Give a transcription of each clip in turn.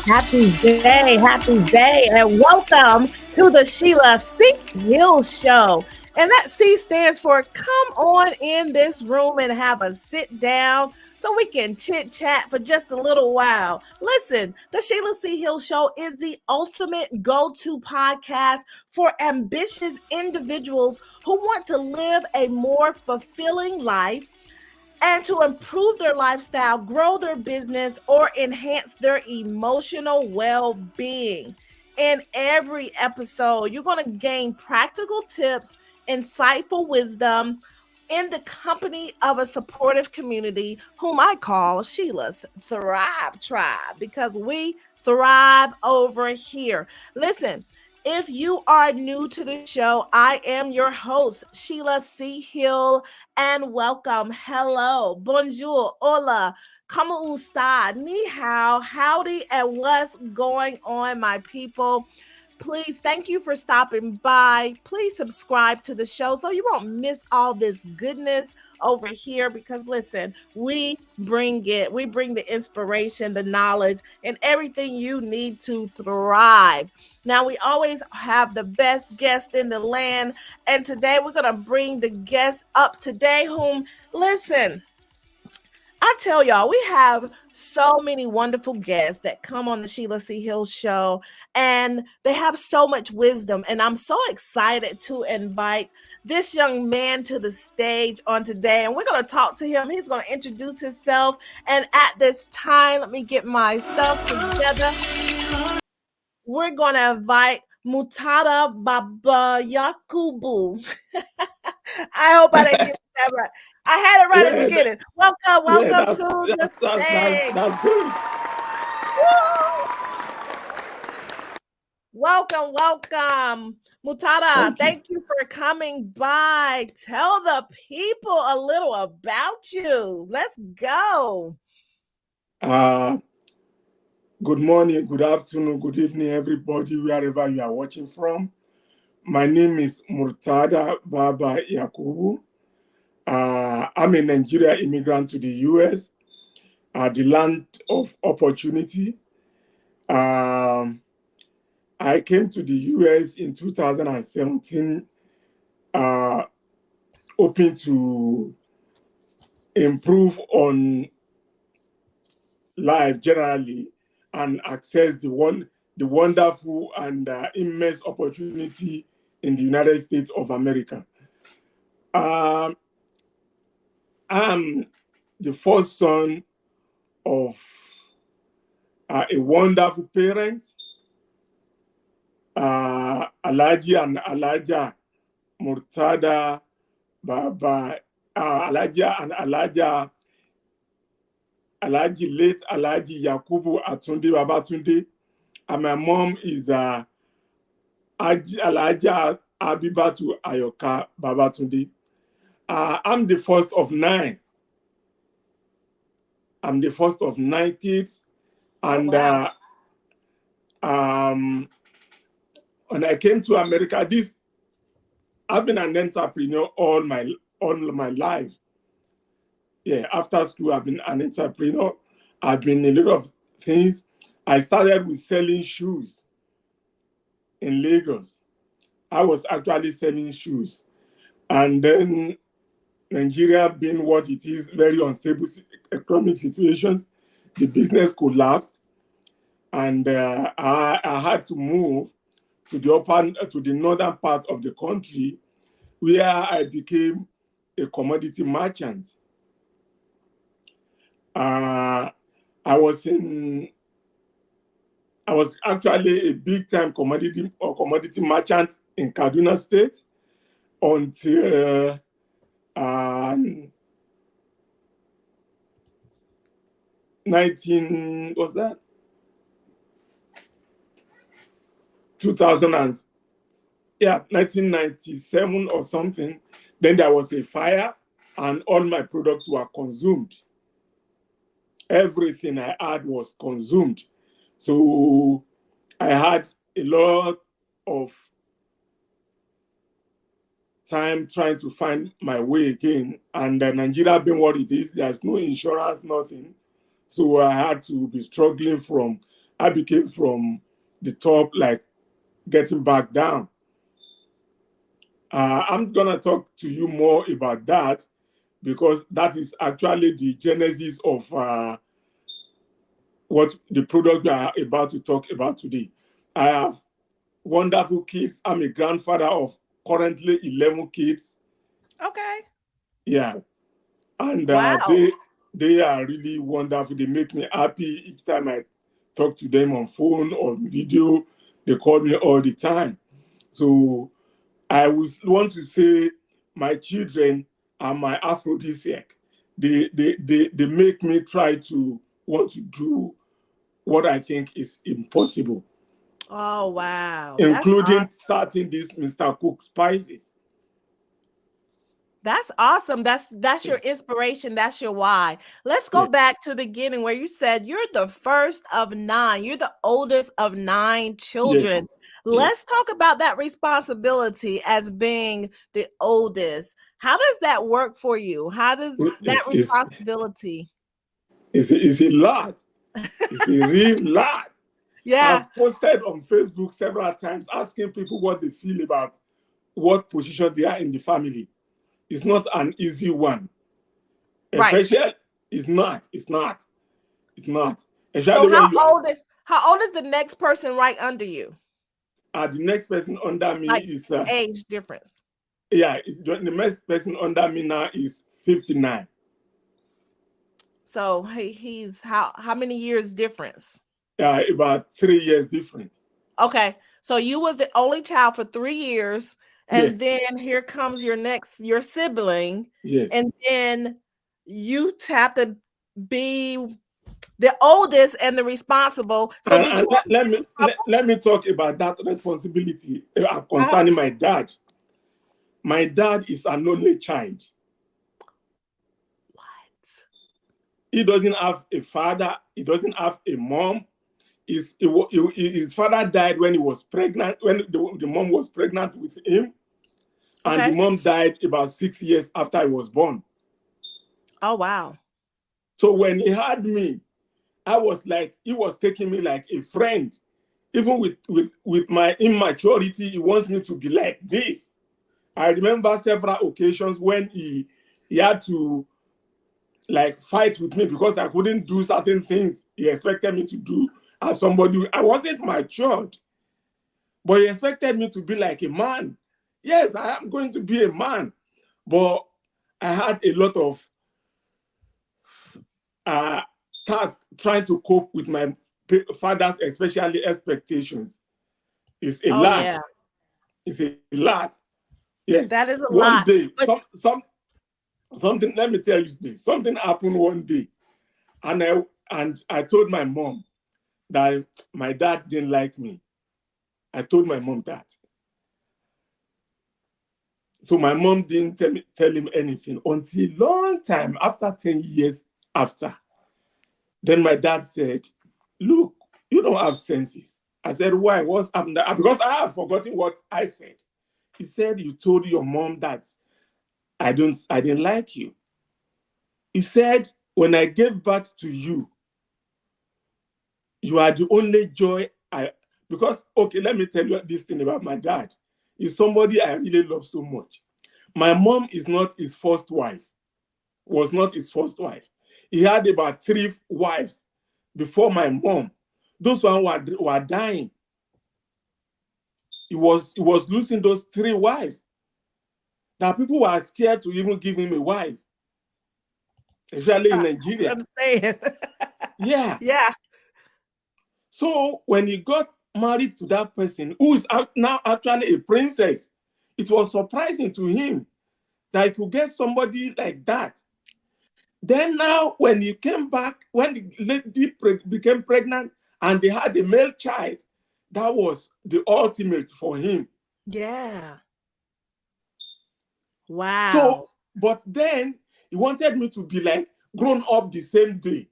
Happy day, and welcome to the Sheila C Hill Show. And that C stands for come on in this room and have a sit down so we can chit chat for just a little while. Listen, the Sheila C Hill Show is the ultimate go to podcast for ambitious individuals who want to live a more fulfilling life and to improve their lifestyle, grow their business, or enhance their emotional well being. In every episode, you're going to gain practical tips, insightful wisdom in the company of a supportive community, whom I call Sheila's Thrive Tribe, because we thrive over here. Listen, if you are new to the show, I am your host, Sheila C Hill, and welcome. Hello, bonjour, hola, como está, ni hao, howdy, and what's going on, my people? Please, thank you for stopping by. Please subscribe to the show so you won't miss all this goodness over here because listen, we bring it. We bring the inspiration, the knowledge, and everything you need to thrive. Now, we always have the best guest in the land, and today we're going to bring the guest up today whom, listen, I tell y'all, we have so many wonderful guests that come on the Sheila C. Hill Show, and they have so much wisdom. And I'm so excited to invite this young man to the stage on today. And we're going to talk to him. He's going to introduce himself. And at this time, let me get my stuff together. We're going to invite Murtada BabaYakubu. I hope I didn't get that right. I had it right at the beginning. Welcome to the stage. That's good. Welcome. Murtada, thank you for coming by. Tell the people a little about you. Let's go. Good morning, good afternoon, good evening, everybody, wherever you are watching from. My name is Murtada BabaYakubu. I'm a Nigerian immigrant to the US, the land of opportunity. I came to the US in 2017, hoping to improve on life generally and access the wonderful and immense opportunity in the United States of America. I'm the first son of a wonderful parent, Alaji and Alaja Murtada Baba, Alaja and Alaja Alaji late Alaji Yakubu Atunde Babatunde, and my mom is Alaja Abibatu Ayoka Babatunde. I'm the first of 9. I'm the first of 9 kids, and when I came to America, I've been an entrepreneur all my life. Yeah, after school, I've been an entrepreneur. I've been a lot of things. I started with selling shoes in Lagos. I was actually selling shoes. And then Nigeria being what it is, very unstable economic situations, the business collapsed. And I had to move to the northern part of the country, where I became a commodity merchant. I was actually a big-time commodity merchant in Kaduna State until 1997 or something. Then there was a fire and all my products were consumed. Everything I had was consumed. So I had a lot of time trying to find my way again. And Nigeria being what it is, there's no insurance, nothing. So I had to be struggling from I became from the top, like getting back down. I'm going to talk to you more about that because that is actually the genesis of what the product we are about to talk about today. I have wonderful kids. I'm a grandfather of currently 11 kids. Okay. Yeah. And Wow. they are really wonderful. They make me happy each time I talk to them on phone or video. They call me all the time. So I would want to say my children are my aphrodisiac. They make me try to want to do what I think is impossible, Oh, wow. That's including awesome. starting this Mr. Cook Spices. That's awesome. That's Yeah, your inspiration. That's your why. Let's go yeah, back to the beginning where you said you're the first of nine. You're the oldest of nine yes, children. Let's yes. talk about that responsibility as being the oldest. How does that work for you? How does that It's, it's, responsibility? it's a lot. It's a real lot. Yeah, I've posted on Facebook several times asking people what they feel about what position they are in the family. It's not an easy one. right. Especially, it's not. It's not. It's not. So Especially when you are how old is the next person right under you? the next person under me Like is age difference. yeah, the next person under me now is 59. So he's how many years difference? About 3 years difference. Okay. So you was the only child for 3 years, and Yes, then here comes your sibling, yes. and then you have to be the oldest and the responsible. So did you And ever get in trouble? let me talk about that responsibility Uh-huh. concerning my dad. My dad is an only child. What? He doesn't have a father. He doesn't have a mom. His father died when he was pregnant, when the mom was pregnant with him, and the Okay. mom died about 6 years after I was born. Oh, wow. So when he had me, I was like, he was taking me like a friend. Even with my immaturity, he wants me to be like this. I remember several occasions when he had to like fight with me because I couldn't do certain things he expected me to do as somebody. I wasn't matured, but he expected me to be like a man. Yes, I am going to be a man, but I had a lot of uh, tasks trying to cope with my father's, especially expectations. It's a Oh, lot. yeah. It's a lot. Yes. That is a One lot. day, But something. Let me tell you this. Something happened one day, and I told my mom that my dad didn't like me. I told my mom that. So my mom didn't tell him anything until long time after 10 years after. Then my dad said, "Look, you don't have senses." I said, "Why? What's happened?" Because I have forgotten what I said. He said, "You told your mom that I didn't like you. He said, when I gave birth to you, you are the only joy I." Because, okay, let me tell you this thing about my dad. He's somebody I really love so much. My mom is not his first wife, was not his first wife. He had about 3 wives before my mom. Those ones were dying. He was losing those 3 wives. That people were scared to even give him a wife, especially in I Nigeria. understand. Yeah. Yeah. So when he got married to that person, who is now actually a princess, it was surprising to him that he could get somebody like that. Then now, when he came back, when the lady became pregnant and they had a male child, that was the ultimate for him. Yeah. So, Wow. but then he wanted me to be like grown up the same day.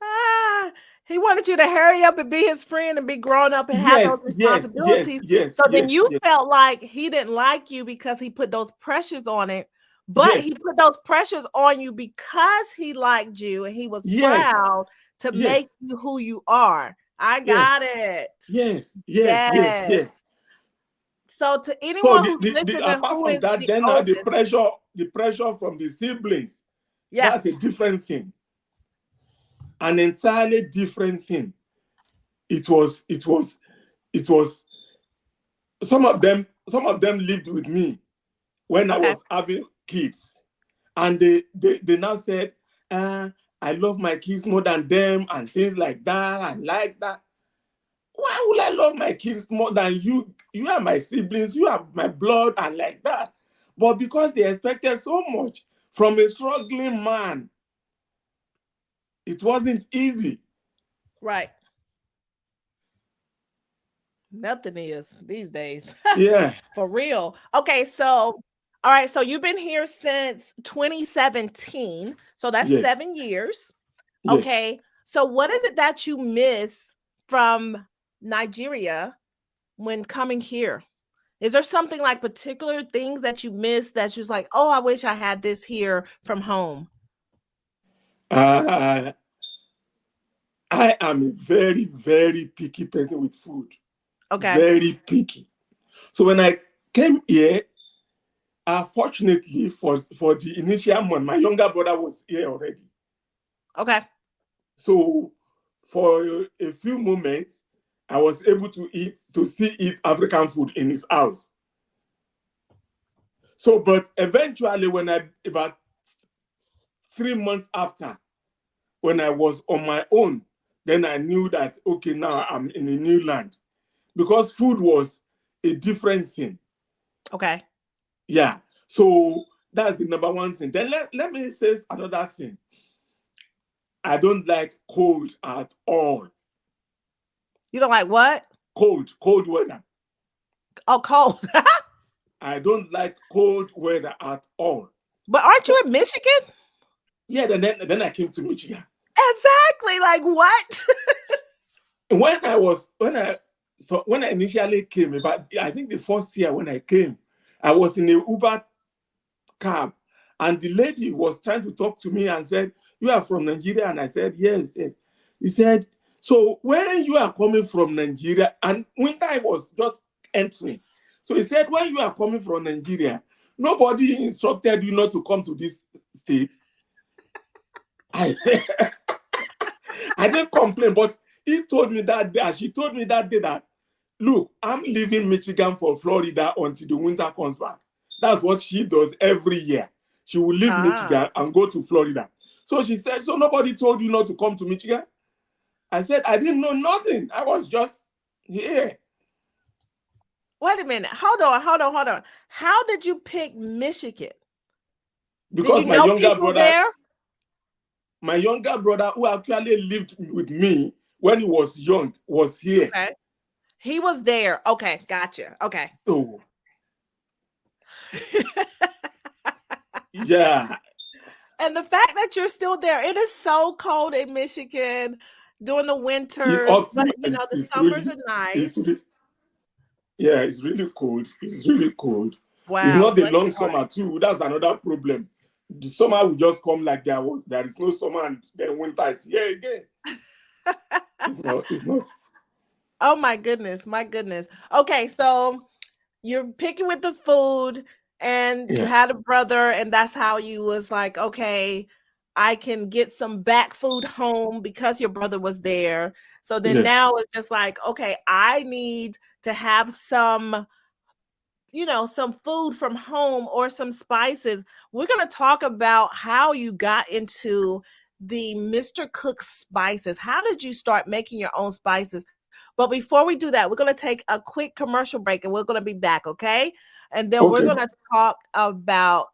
Ah, he wanted you to hurry up and be his friend and be grown up and have those Yes, yes, yes, responsibilities. yes, So then yes, you yes, felt like he didn't like you because he put those pressures on it. But Yes, he put those pressures on you because he liked you and he was yes, proud to make yes, you who you are. I got yes, it. yes, yes, yes, Yes. yes. So to So anyone who's listening apart who from is that, the then oldest, the pressure from the siblings, yeah, that's a different thing, an entirely different thing. It was, it was, it was. Some of them lived with me when I okay. was having kids, and they now said, I love my kids more than them, and things like that, and like that. Why would I love my kids more than you? You are my siblings, you are my blood, and like that. But because they expected so much from a struggling man, it wasn't easy. Right. Nothing is these days. Yeah, For real. Okay, so all right, so you've been here since 2017. So that's yes, 7 years. yes. Okay. So what is it that you miss from Nigeria when coming here? Is there something like particular things that you miss that you're just like, oh, I wish I had this here from home? Uh, I am a very, very picky person with food. Okay. Very picky. So when I came here, fortunately for the initial month, my younger brother was here already. Okay. So for a few moments, I was able to still eat African food in his house. So, but eventually, when I about 3 months after, when I was on my own, then I knew that okay, now I'm in a new land because food was a different thing. Okay. Yeah. So that's the number one thing. Then let me say another thing. I don't like cold at all. You don't like what? Cold weather. Oh, cold. I don't like cold weather at all. But aren't you So in Michigan? yeah, then I came to Michigan. Exactly. Like what? When I initially came, about I think the first year when I came, I was in a Uber cab, and the lady was trying to talk to me and said, "You are from Nigeria?" And I said, "Yes." Yes. He said, "So when you are coming from Nigeria," and winter was just entering, so he said, "When you are coming from Nigeria, nobody instructed you not to come to this state." I I didn't complain, but he told me that day, she told me that day that, look, I'm leaving Michigan for Florida until the winter comes back. That's what she does every year. She will leave Ah. Michigan and go to Florida. So she said, so nobody told you not to come to Michigan? I said, I didn't know nothing. I was just here. Wait a minute. Hold on. How did you pick Michigan? Did Because you know people there? my younger brother, who actually lived with me when he was young, was here. Okay. He was there. Okay, gotcha. Okay. So yeah, And the fact that you're still there, it is so cold in Michigan during the in winters, but Optima, the summers are it's nice. really, yeah, it's really cold. It's really cold. It's Wow, not the bless long your heart. summer too. That's another problem. The summer will just come like there is no summer, and then winter is here again. It's not. It's not. Oh my goodness, my goodness. Okay, so you're picking with the food and you Yeah. had a brother and that's how you was like, okay, I can get some back food home because your brother was there. So then Yes. now it's just like, okay, I need to have some, some food from home or some spices. We're going to talk about how you got into the Mr. Cook spices. How did you start making your own spices? But before we do that, we're going to take a quick commercial break and we're going to be back, okay? And then we're Okay. going to talk about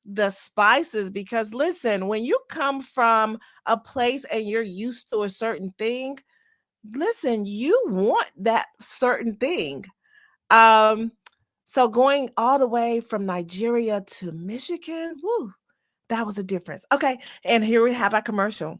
the spices because listen, when you come from a place and you're used to a certain thing, listen, you want that certain thing. Um, so going all the way from Nigeria to Michigan, woo, that was a difference. Okay, and here we have our commercial.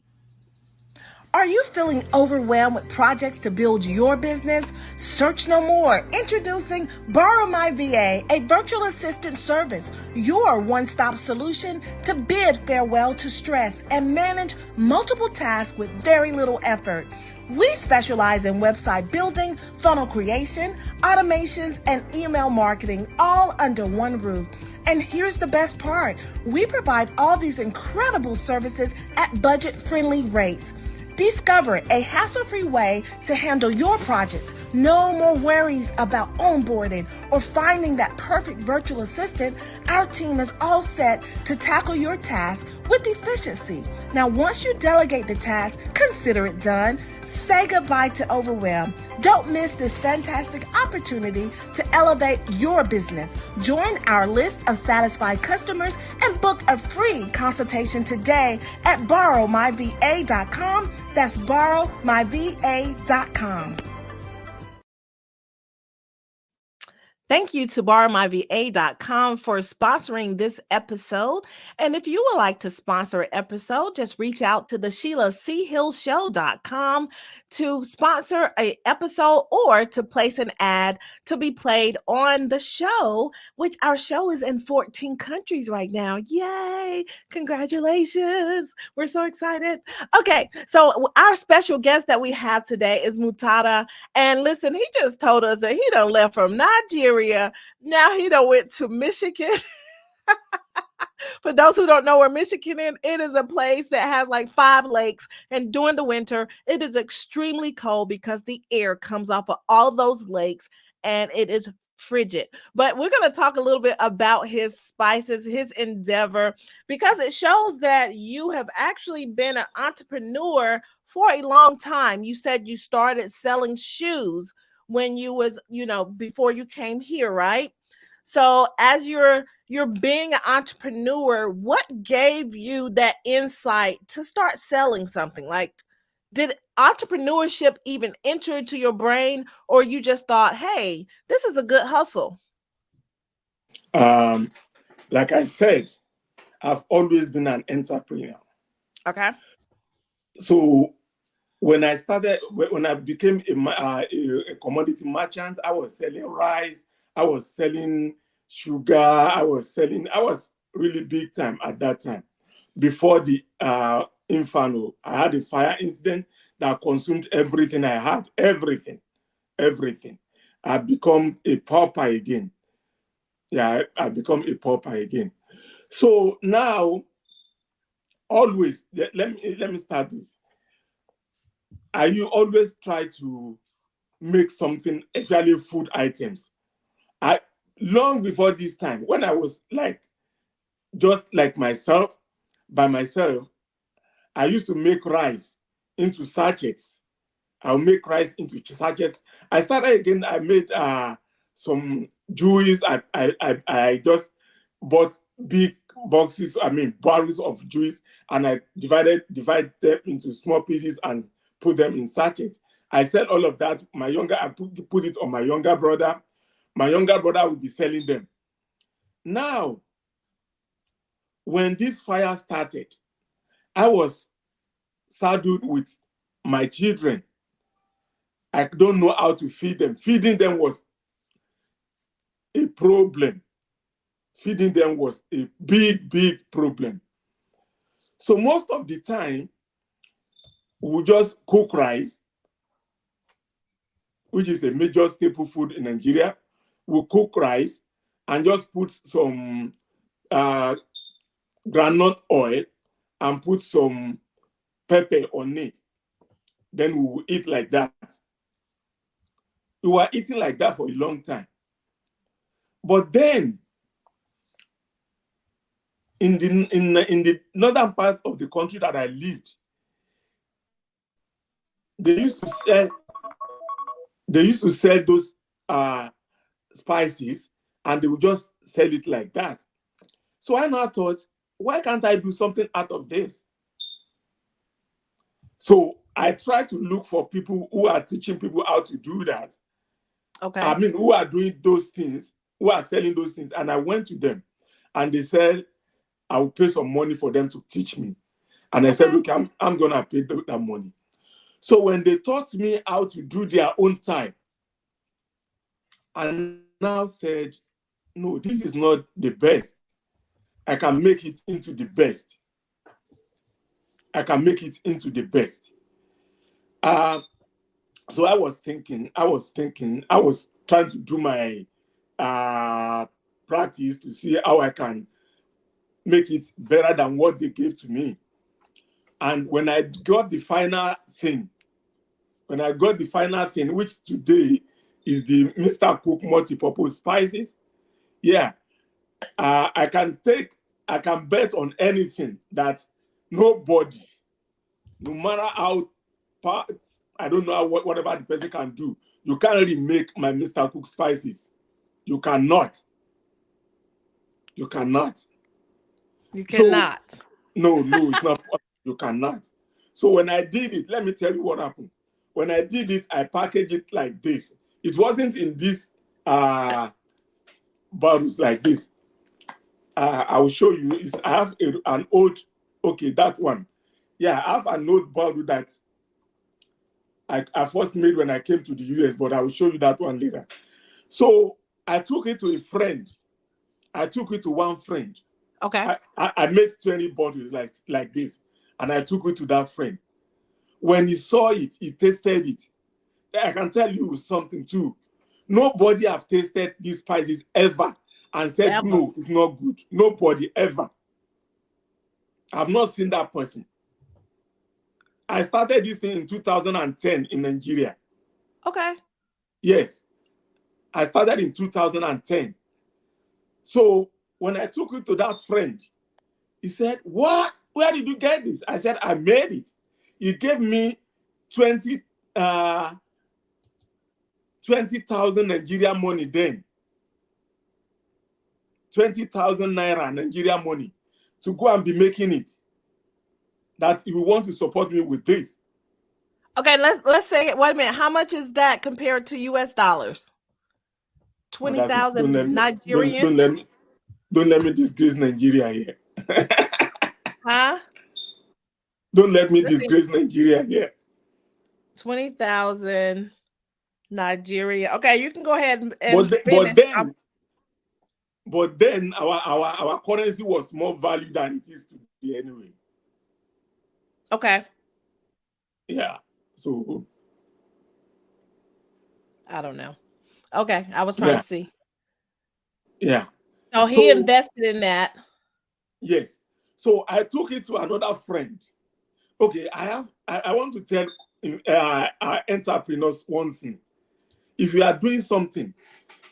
Are you feeling overwhelmed with projects to build your business? Search no more. Introducing Borrow My VA, a virtual assistant service, your one-stop solution to bid farewell to stress and manage multiple tasks with very little effort. We specialize in website building, funnel creation, automations, and email marketing all under one roof. And here's the best part. We provide all these incredible services at budget-friendly rates. Discover a hassle-free way to handle your projects. No more worries about onboarding or finding that perfect virtual assistant. Our team is all set to tackle your task with efficiency. Now, once you delegate the task, consider it done. Say goodbye to overwhelm. Don't miss this fantastic opportunity to elevate your business. Join our list of satisfied customers and book a free consultation today at borrowmyva.com. That's borrowmyva.com. Thank you to borrowmyva.com for sponsoring this episode. And if you would like to sponsor an episode, just reach out to the Sheila C Hill Show.com to sponsor an episode or to place an ad to be played on the show, which our show is in 14 countries right now. Yay! Congratulations. We're so excited. Okay, so our special guest that we have today is Murtada. And listen, he just told us that he done left from Nigeria. Now he done went to Michigan. For those who don't know where Michigan is, it is a place that has like 5 lakes. And during the winter, it is extremely cold because the air comes off of all those lakes and it is frigid. But we're going to talk a little bit about his spices, his endeavor, because it shows that you have actually been an entrepreneur for a long time. You said you started selling shoes when you was, before you came here, right? So as you're being an entrepreneur, what gave you that insight to start selling something? Like, did entrepreneurship even enter into your brain, or you just thought, hey, this is a good hustle? Like I said, I've always been an entrepreneur. Okay. So when I became a commodity merchant, I was selling rice, I was selling sugar, I was really big time at that time. Before the Inferno, I had a fire incident that consumed everything I had, everything. I become a pauper again. Yeah, I become a pauper again. So now, always, let me start this. You always try to make something, especially food items. Long before this time, when I was just like by myself, I used to make rice into sachets. I'll make rice into sachets. I started again. I made some juice. I just bought big boxes. Barrels of juice, and I divide them into small pieces and put them in sachets. I sell all of that. I put it on my younger brother. My younger brother will be selling them. Now, when this fire started, I was saddled with my children. I don't know how to feed them. Feeding them was a problem. Feeding them was a big, big problem. So most of the time, we just cook rice, which is a major staple food in Nigeria. We cook rice and just put some groundnut oil and put some pepper on it. Then we will eat like that. We were eating like that for a long time. But then, in the northern part of the country that I lived, they used to sell those spices, and they would just sell it like that. So I now thought, why can't I do something out of this? So I tried to look for people who are teaching people how to do that. Okay. Who are doing those things, who are selling those things. And I went to them, and they said, I will pay some money for them to teach me. And I said, look, I'm going to pay that money. So when they taught me how to do their own time, I now said, no, this is not the best. I can make it into the best. I can make it into the best. So I was trying to do my practice to see how I can make it better than what they gave to me. And when I got the final thing, which today is the Mr. Cook multi-purpose spices, yeah, I can bet on anything that nobody, no matter how, I don't know whatever the person can do, you can't really make my Mr. Cook spices. You cannot. You cannot. You cannot. So, no, it's not. You cannot. So when I did it, let me tell you what happened. When I did it, I packaged it like this. It wasn't in this bottles like this. I will show you. I have an old, okay, that one. Yeah, I have an old bottle that I first made when I came to the US, but I will show you that one later. So I took it to a friend. I took it to one friend. Okay. I made 20 bottles like this, and I took it to that friend. When he saw it, he tasted it. I can tell you something too. Nobody have tasted these spices ever and said, no, it's not good. Nobody ever. I've not seen that person. I started this thing in 2010 in Nigeria. Okay. Yes. I started in 2010. So when I took it to that friend, he said, what? Where did you get this? I said, I made it. He gave me 20,000 Nigerian money then. 20,000 naira Nigerian money to go and be making it. That he will want to support me with this. Okay, let's say, wait a minute. How much is that compared to US dollars? 20,000 Nigerian? Don't let me disgrace Nigeria here. Huh? Don't let me disgrace Nigeria here. 20,000 Nigeria. Okay, you can go ahead and finish. But then our currency was more valued than it is today anyway. Okay. Yeah. So I don't know. Okay, I was trying to see. Yeah. So he invested in that. Yes. So I took it to another friend. Okay, I want to tell entrepreneurs one thing. If you are doing something,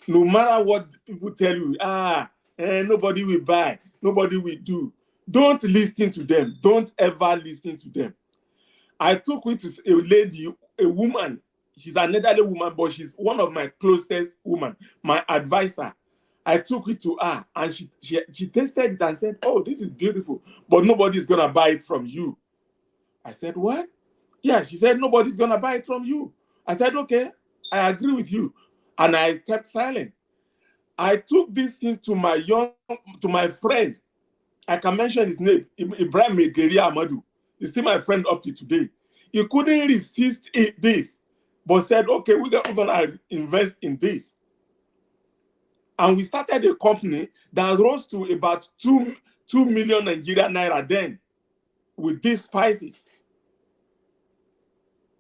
no matter what people tell you, nobody will buy, nobody will do, don't listen to them. Don't ever listen to them. I took it to a lady, a woman. She's an elderly woman, but she's one of my closest women, my advisor. I took it to her, and she tasted it and said, oh, this is beautiful, but nobody's going to buy it from you. I said, what? Yeah, she said, nobody's going to buy it from you. I said, okay, I agree with you. And I kept silent. I took this thing to my friend. I can mention his name, Ibrahim Megeri Amadou. He's still my friend up to today. He couldn't resist this, but said, okay, we're going to invest in this. And we started a company that rose to about 2 million Nigerian naira then with these spices.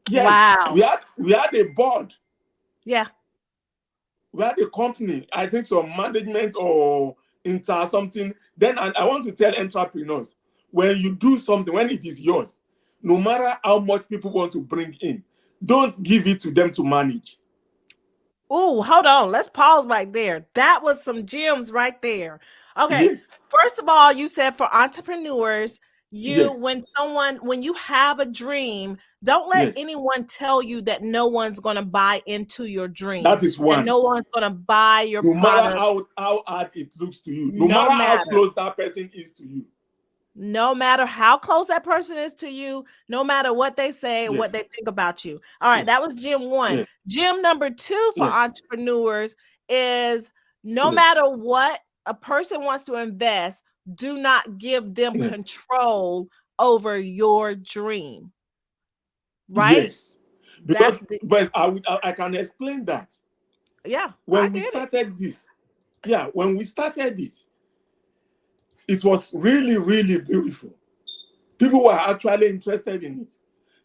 Yes, wow. we had a board. Yeah. We had a company, I think some management or something. Then I want to tell entrepreneurs, when you do something, when it is yours, no matter how much people want to bring in, don't give it to them to manage. Oh, hold on. Let's pause right there. That was some gems right there. Okay. Yes. First of all, you said for entrepreneurs, when you have a dream, don't let anyone tell you that no one's going to buy into your dream. That is one. That no one's going to buy your product. No matter how hard it looks to you, no matter how close that person is to you. No matter how close that person is to you, no matter what they say, what they think about you. All right, that was gem 1. Gem number 2 for entrepreneurs is no matter what a person wants to invest, do not give them control over your dream. right? Yes, That's because the but I can explain that yeah, I when we get it. started this. Yeah, when we started it, it was really, really beautiful. People were actually interested in it.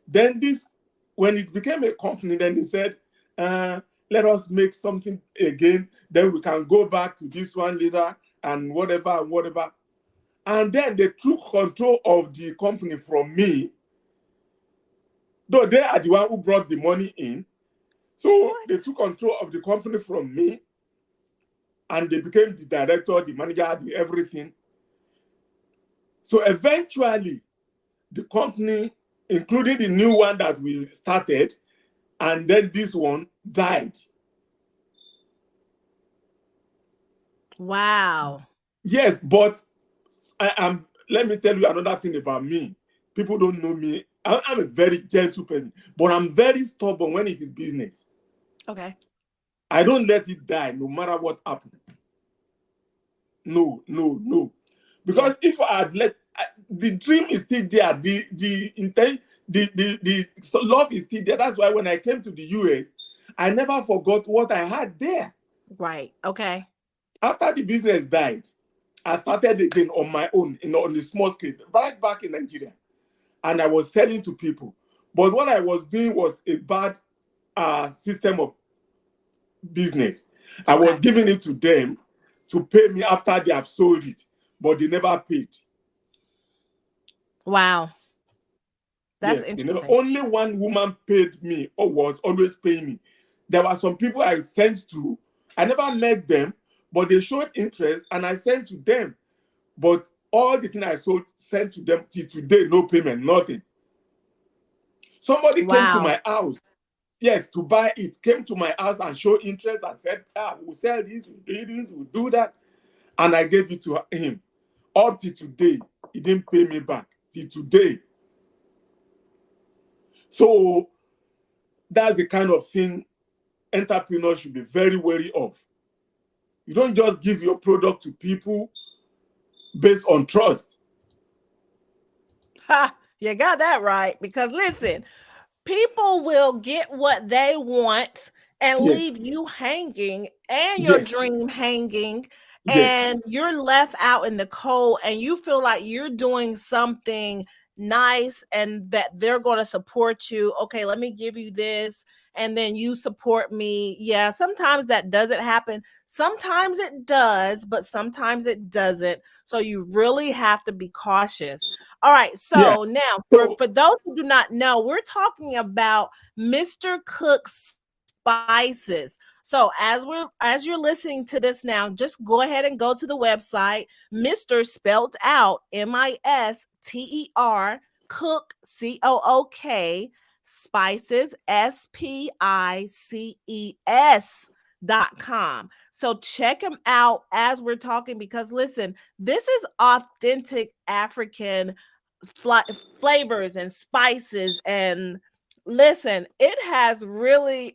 Then this, when it became a company, then they said, let us make something again. Then we can go back to this one later and whatever and whatever. And then they took control of the company from me, though they are the one who brought the money in. So What? they took control of the company from me and they became the director, the manager, the everything. So eventually, the company, including the new one that we started, and then this one died. Wow. Yes, but I am. Let me tell you another thing about me. People don't know me. I'm a very gentle person, but I'm very stubborn when it is business. Okay. I don't let it die, no matter what happens. No, no, no. Yeah. Because if I had the dream is still there, the intent, the love is still there. That's why when I came to the US, I never forgot what I had there. Right. Okay. After the business died, I started again on my own, on the small scale, right back in Nigeria, and I was selling to people. But what I was doing was a bad system of business. I was Okay. giving it to them to pay me after they have sold it, but they never paid. Wow. That's Yes, they never. interesting. Only one woman paid me or was always paying me. There were some people I sent to. I never met them, but they showed interest, and I sent to them. But all the thing I sold sent to them till today, no payment, nothing. Somebody came to Wow. my house, yes, to buy it. Came to my house and showed interest and said, we'll sell this, we'll do this, we'll do that, and I gave it to him. Up till today, he didn't pay me back till today. So that's the kind of thing entrepreneurs should be very wary of. You don't just give your product to people based on trust. Ha, you got that right. Because listen, people will get what they want and Yes, leave you hanging and your yes, dream hanging, yes, and you're left out in the cold and you feel like you're doing something nice and that they're going to support you. Okay, let me give you this and then you support me. Yeah, sometimes that doesn't happen. Sometimes it does, but sometimes it doesn't. So you really have to be cautious. All right. yeah. So now So for those who do not know, we're talking about Mr. Cook's spices. So as you're listening to this now, just go ahead and go to the website, Mr. spelled out Mister Cook Cook spices spices.com. So check him out as we're talking because listen, this is authentic African flavors and spices, and listen, it has really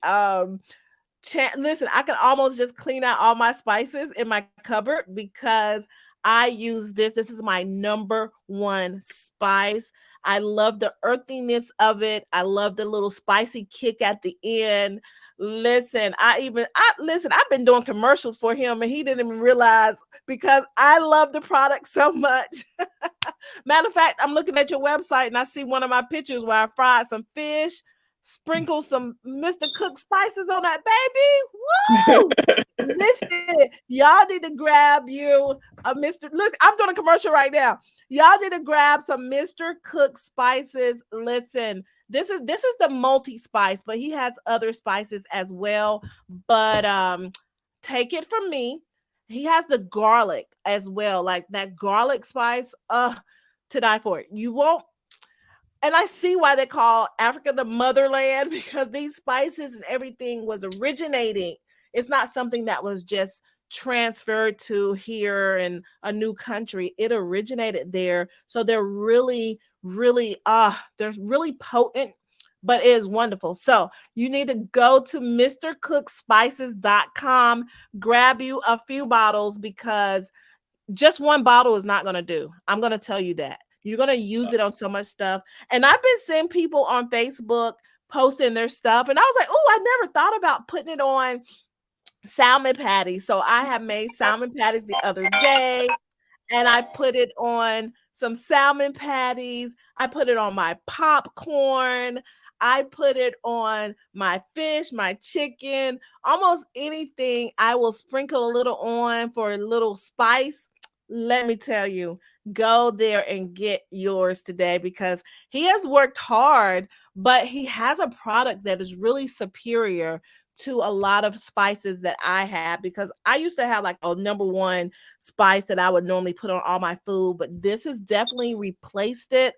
listen, I can almost just clean out all my spices in my cupboard because I use this. This is my number one spice. I love the earthiness of it. I love the little spicy kick at the end. Listen, I've been doing commercials for him and he didn't even realize because I love the product so much. Matter of fact, I'm looking at your website and I see one of my pictures where I fried some fish, sprinkle some Mr. Cook spices on that baby. Woo! Listen, y'all need to grab you a Mr. Look, I'm doing a commercial right now. Y'all need to grab some Mr. Cook spices. Listen, this is the multi spice, but he has other spices as well. But take it from me. He has the garlic as well, like that garlic spice. To die for it. You won't, and I see why they call Africa the motherland because these spices and everything was originating. It's not something that was just transferred to here in a new country. It originated there. So they're really, really, they're really potent, but it is wonderful. So you need to go to MrCookSpices.com, grab you a few bottles because just one bottle is not going to do. I'm going to tell you that. You're going to use it on so much stuff. And I've been seeing people on Facebook posting their stuff. And I was like, oh, I never thought about putting it on salmon patties. So I have made salmon patties the other day, and I put it on some salmon patties. I put it on my popcorn. I put it on my fish, my chicken, almost anything. I will sprinkle a little on for a little spice. Let me tell you, go there and get yours today, because he has worked hard, but he has a product that is really superior to a lot of spices that I have, because I used to have like a number one spice that I would normally put on all my food, but this has definitely replaced it.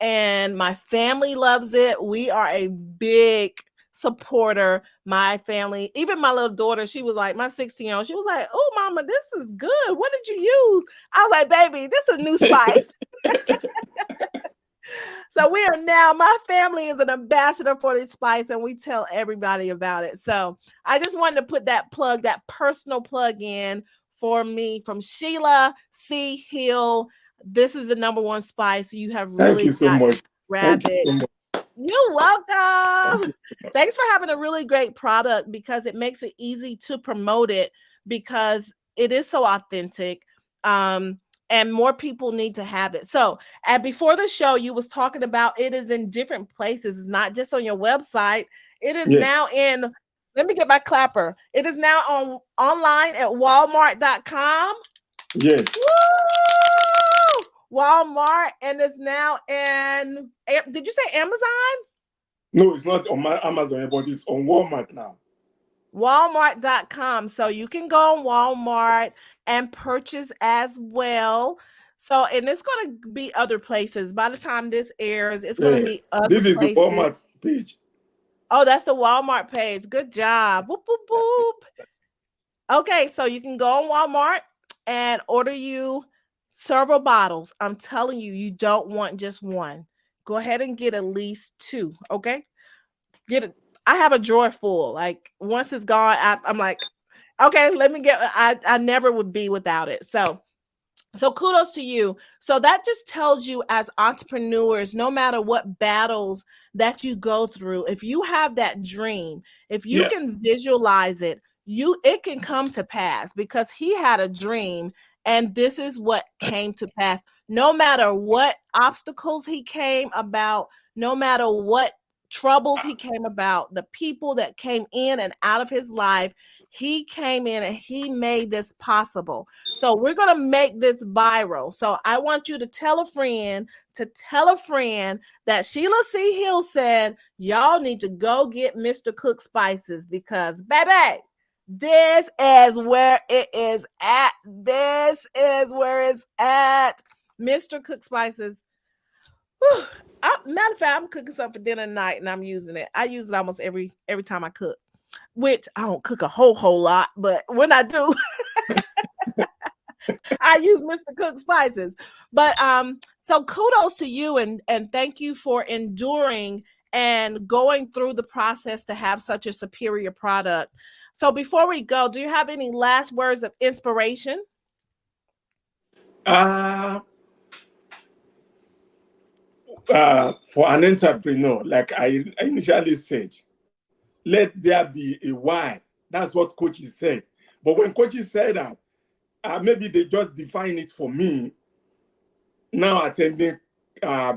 And my family loves it. We are a big supporter. My family, even my little daughter, she was like, my 16-year-old, she was like, oh, mama, this is good. What did you use? I was like, baby, this is a new spice. So we are now, my family is an ambassador for this spice, and we tell everybody about it. So I just wanted to put that plug, that personal plug in for me from Sheila C Hill. This is the number one spice. You have Thank really you so got much. to grab Thank you it. so much. You're welcome. Thank you. Thanks for having a really great product, because it makes it easy to promote it, because it is so authentic. And more people need to have it. So, and before the show, you was talking about it is in different places, not just on your website. It is Yes, now in, let me get my clapper. It is now on online at walmart.com. yes. Woo! Walmart, and it's now in, did you say Amazon? No, it's not on my Amazon, but it's on Walmart now. Walmart.com. So you can go on Walmart and purchase as well. So, and it's going to be other places. By the time this airs, it's going to Yeah. be other This is the places. Walmart page. Oh, that's the Walmart page. Good job. Whoop, whoop, whoop. Okay, so you can go on Walmart and order you several bottles. I'm telling you, you don't want just one. Go ahead and get at least two. Okay. Get it. I have a drawer full. Like once it's gone, I'm like, okay, let me get. I never would be without it. So kudos to you. So that just tells you, as entrepreneurs, no matter what battles that you go through, if you have that dream, if you Yeah. can visualize it, it can come to pass, because he had a dream and this is what came to pass. No matter what obstacles he came about, no matter what troubles he came about, the people that came in and out of his life, he came in and he made this possible. So we're going to make this viral. So I want you to tell a friend that Sheila C. Hill said, y'all need to go get Mr. Cook Spices, because baby, this is where it is at. This is where it's at. Mr. Cook Spices. Whew. Matter of fact, I'm cooking something for dinner tonight and I'm using it. I use it almost every time I cook, which I don't cook a whole lot, but when I do, I use Mr. Cook Spices. But so kudos to you, and thank you for enduring and going through the process to have such a superior product. So before we go, do you have any last words of inspiration? Uh, for an entrepreneur, like I initially said, let there be a why. That's what coaches said. But when coaches say that, maybe they just define it for me. Now attending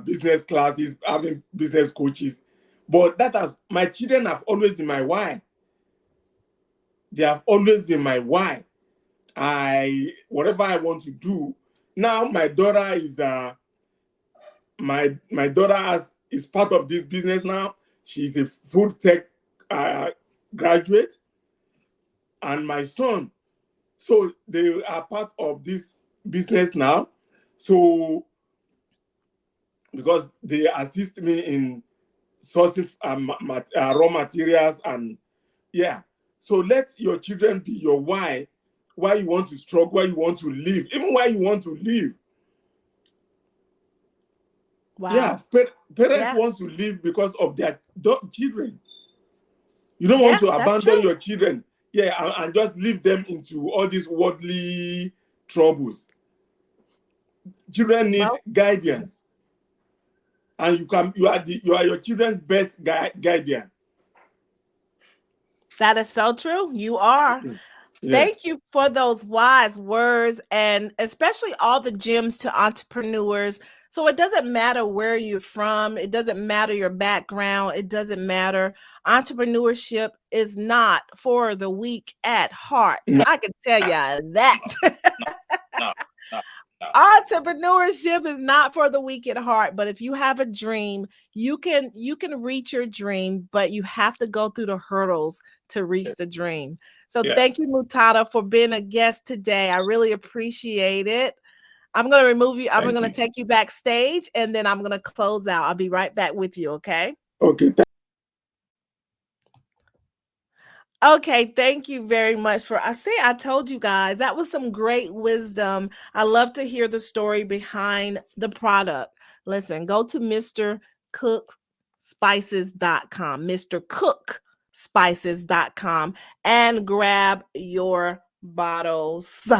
business classes, having business coaches. But that has, my children have always been my why. They have always been my why. Whatever I want to do. Now my daughter is my daughter is part of this business now. She's a food tech graduate, and my son. So they are part of this business now. So because they assist me in sourcing raw materials, and yeah. So let your children be your why you want to struggle, why you want to live, even why you want to live. Yeah, Wow. parents Yeah. want to live because of their children. You don't want Yeah, to that's abandon true. your children, yeah, and just leave them into all these worldly troubles. Children need Well, guidance. and you are your children's best guardian. That is so true. You are. Yeah. Thank you for those wise words, and especially all the gems to entrepreneurs. So it doesn't matter where you're from. It doesn't matter your background. It doesn't matter. Entrepreneurship is not for the weak at heart. No. I can tell you that. No. Entrepreneurship is not for the weak at heart, but if you have a dream, you can reach your dream, but you have to go through the hurdles to reach the dream. So thank you, Murtada, for being a guest today. I really appreciate it. I'm going to remove you. I'm going to take you backstage, and then I'm going to close out. I'll be right back with you, okay? Okay. Okay, thank you very much I told you guys, that was some great wisdom. I love to hear the story behind the product. Listen, go to MrCookSpices.com, MrCookSpices.com, and grab your bottles.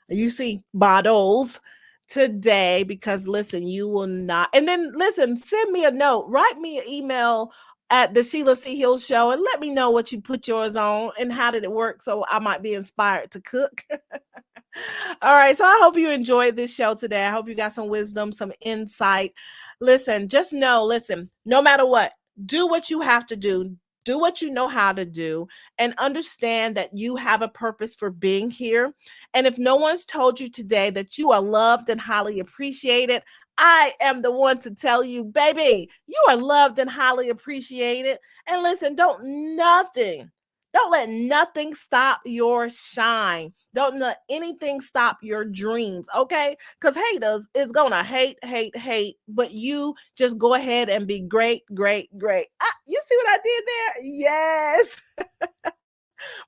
You see bottles today, because listen, you will not. And then listen, send me a note, write me an email at the Sheila C Hill Show and let me know what you put yours on and how did it work, so I might be inspired to cook. All right, so I hope you enjoyed this show today. I hope you got some wisdom, some insight. Listen, just know, no matter what, do what you have to do. Do what you know how to do, and understand that you have a purpose for being here. And if no one's told you today that you are loved and highly appreciated, I am the one to tell you, baby, you are loved and highly appreciated. And listen, don't let nothing stop your shine. Don't let anything stop your dreams, okay? Because haters is going to hate, but you just go ahead and be great, great, great. You see what I did there? Yes.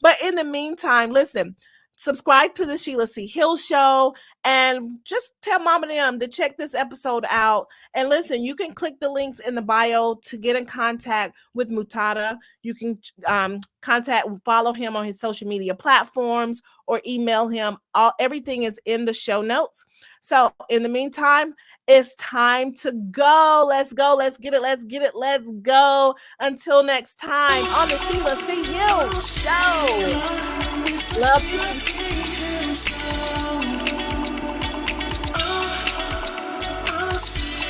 But in the meantime, listen, subscribe to the Sheila C Hill Show, and just tell Mom and them to check this episode out. And listen, you can click the links in the bio to get in contact with Murtada. You can follow him on his social media platforms or email him. Everything is in the show notes. So in the meantime, it's time to go. Let's go. Let's get it. Let's get it. Let's go. Until next time on the Sheila C Hill Show. Love you.